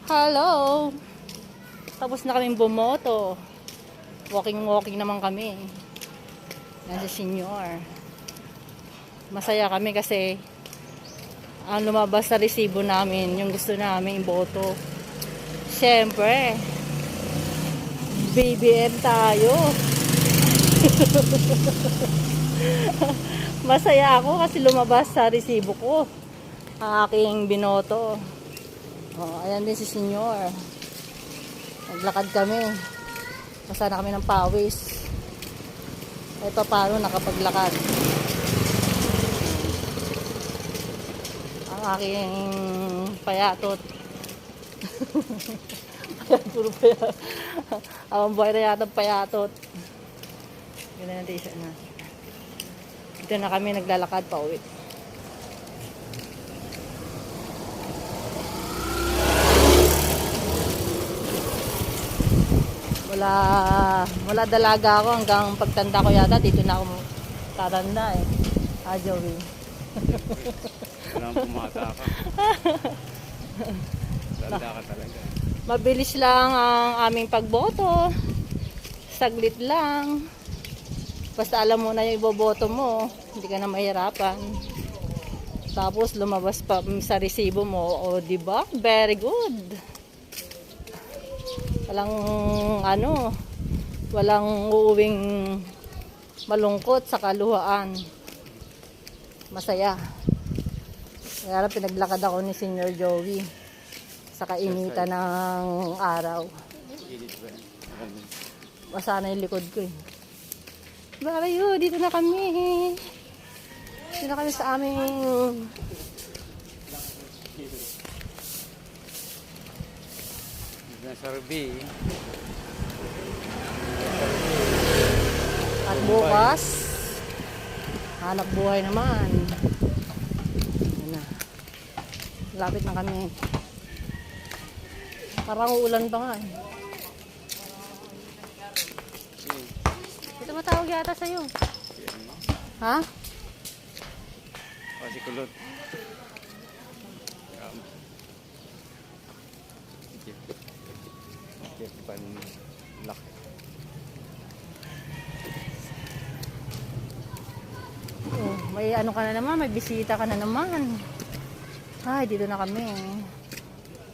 Hello! Tapos na kaming bumoto. Walking naman kami. Yan si Senior. Masaya kami kasi ang lumabas sa resibo namin, yung gusto namin iboto. Siyempre, BBM tayo. Masaya ako kasi lumabas sa resibo ko ang aking binoto. Oh, ayan din si Senior. Naglakad kami. Basa na kami ng pawis. Ito paano nakapaglakad. Ang aking payatot. Puro payatot. Ang buhay na yata payatot. Ganun natin isa na. Dito na kami naglalakad pa uwi. Wala dalaga ako hanggang pagtanda ko yata. Dito na ako tatanda eh. Joey. Walang pumata ka. Tanda ka talaga. Mabilis lang ang aming pagboto. Saglit lang. Basta alam mo na yung iboboto mo, hindi ka na mahirapan. Tapos lumabas pa sa resibo mo. O, diba? Very good. Walang uuwing malungkot sa kaluhaan. Masaya. Kaya lang pinaglakad ako ni Senior Joey sa kainitan ng araw. Basa na yung likod ko eh. Barayo, dito na kami. Dito na kami sa aming Sarbi. at bukas hanap buhay naman. Yan na. Lapit na kami. Parang uulan pa nga eh. Ito matawag yata sa'yo. Ha? Si Kulot. Laki. Oh, may ano ka na naman, may bisita ka na naman. Ay, dito na kami.